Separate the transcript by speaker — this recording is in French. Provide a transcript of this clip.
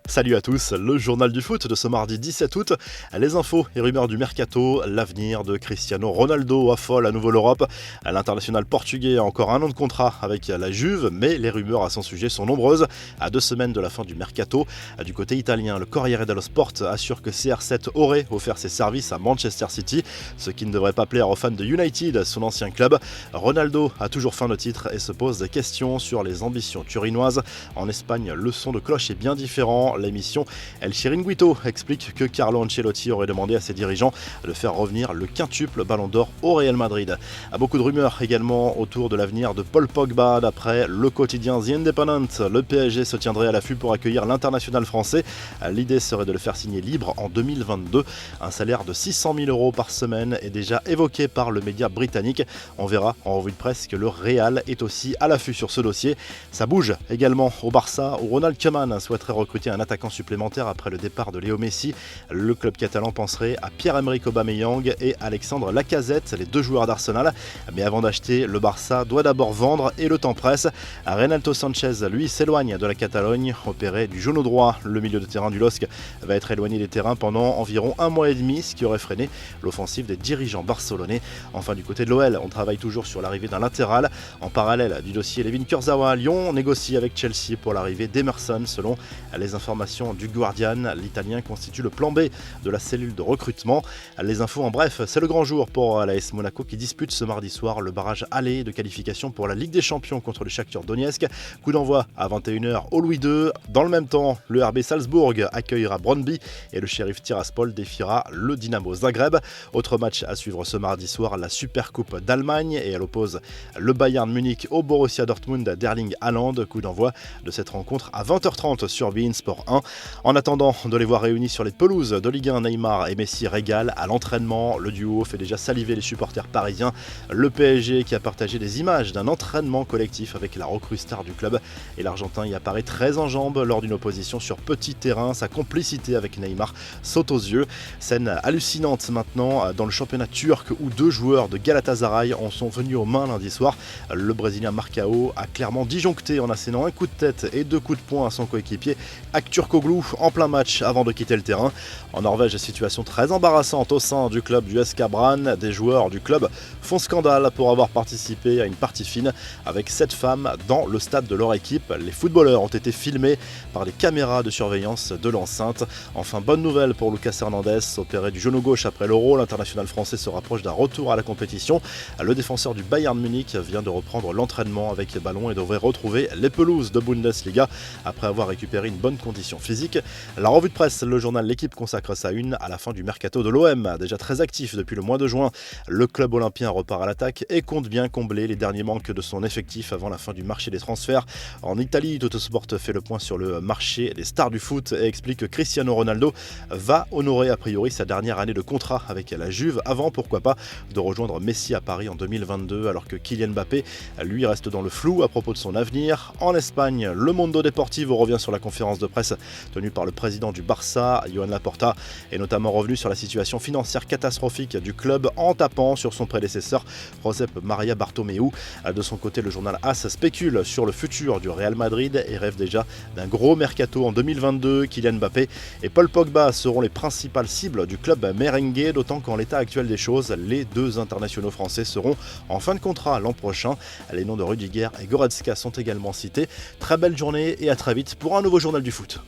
Speaker 1: Salut à tous, le journal du foot de ce mardi 17 août. Les infos et rumeurs du mercato, l'avenir de Cristiano Ronaldo affole à nouveau l'Europe. L'international portugais a encore un an de contrat avec la Juve, mais les rumeurs à son sujet sont nombreuses. À 2 semaines de la fin du mercato, du côté italien, le Corriere dello Sport assure que CR7 aurait offert ses services à Manchester City, ce qui ne devrait pas plaire aux fans de United, son ancien club. Ronaldo a toujours faim de titre et se pose des questions sur les ambitions turinoises. En Espagne, le son de cloche est bien différent. L'émission El Chiringuito explique que Carlo Ancelotti aurait demandé à ses dirigeants de faire revenir le quintuple Ballon d'Or au Real Madrid. Beaucoup de rumeurs également autour de l'avenir de Paul Pogba. D'après le quotidien The Independent, le PSG se tiendrait à l'affût pour accueillir l'international français. L'idée serait de le faire signer libre en 2022. Un salaire de 600 000 € par semaine est déjà évoqué par le média britannique. On verra en revue de presse que le Real est aussi à l'affût sur ce dossier. Ça bouge également au Barça où Ronald Koeman souhaiterait recruter un attaquant supplémentaire après le départ de Léo Messi. Le club catalan penserait à Pierre-Emerick Aubameyang et Alexandre Lacazette, les deux joueurs d'Arsenal. Mais avant d'acheter, le Barça doit d'abord vendre et le temps presse. Renato Sanchez, lui, s'éloigne de la Catalogne. Opéré du genou droit, le milieu de terrain du LOSC va être éloigné des terrains pendant environ un mois et demi, ce qui aurait freiné l'offensive des dirigeants barcelonais. Enfin, du côté de l'OL, on travaille toujours sur l'arrivée d'un latéral. En parallèle du dossier Layvin Kurzawa à Lyon, on négocie avec Chelsea pour l'arrivée d'Emerson. Selon les informations du Guardian, l'Italien constitue le plan B de la cellule de recrutement. Les infos en bref, c'est le grand jour pour l'AS Monaco qui dispute ce mardi soir le barrage aller de qualification pour la Ligue des Champions contre le Shakhtar Donetsk. Coup d'envoi à 21h au Louis II. Dans le même temps, le RB Salzbourg accueillera Brøndby et le Sheriff Tiraspol défiera le Dynamo Zagreb. Autre match à suivre ce mardi soir, la Supercoupe d'Allemagne, et elle oppose le Bayern Munich au Borussia Dortmund d'Erling Haaland. Coup d'envoi de cette rencontre à 20h30 sur beIN Sport 1. En attendant de les voir réunis sur les pelouses de Ligue 1, Neymar et Messi régalent à l'entraînement. Le duo fait déjà saliver les supporters parisiens. Le PSG qui a partagé des images d'un entraînement collectif avec la recrue star du club. Et l'Argentin y apparaît très en jambes lors d'une opposition sur petit terrain. Sa complicité avec Neymar saute aux yeux. Scène hallucinante maintenant dans le championnat turc où deux joueurs de Galatasaray en sont venus aux mains lundi soir. Le Brésilien Marcao a clairement disjoncté en assénant un coup de tête et 2 coups de poing à son coéquipier Turkoglu en plein match avant de quitter le terrain. En Norvège, situation très embarrassante au sein du club du SK Brann. Des joueurs du club font scandale pour avoir participé à une partie fine avec 7 femmes dans le stade de leur équipe. Les footballeurs ont été filmés par des caméras de surveillance de l'enceinte. Enfin, bonne nouvelle pour Lucas Hernandez, opéré du genou gauche après l'Euro. L'international français se rapproche d'un retour à la compétition. Le défenseur du Bayern Munich vient de reprendre l'entraînement avec les ballons et devrait retrouver les pelouses de Bundesliga après avoir récupéré une bonne condition physique. La revue de presse, le journal L'Équipe consacre sa une à la fin du mercato de l'OM, déjà très actif depuis le mois de juin. Le club olympien repart à l'attaque et compte bien combler les derniers manques de son effectif avant la fin du marché des transferts. En Italie, Tuttosport fait le point sur le marché des stars du foot et explique que Cristiano Ronaldo va honorer a priori sa dernière année de contrat avec la Juve avant, pourquoi pas, de rejoindre Messi à Paris en 2022, alors que Kylian Mbappé, lui, reste dans le flou à propos de son avenir. En Espagne, le Mundo Deportivo revient sur la conférence de presse tenue par le président du Barça, Joan Laporta, est notamment revenu sur la situation financière catastrophique du club en tapant sur son prédécesseur, Josep Maria Bartomeu. De son côté, le journal AS spécule sur le futur du Real Madrid et rêve déjà d'un gros mercato en 2022. Kylian Mbappé et Paul Pogba seront les principales cibles du club merengue, d'autant qu'en l'état actuel des choses, les deux internationaux français seront en fin de contrat l'an prochain. Les noms de Rudiger et Goretzka sont également cités. Très belle journée et à très vite pour un nouveau journal du foot.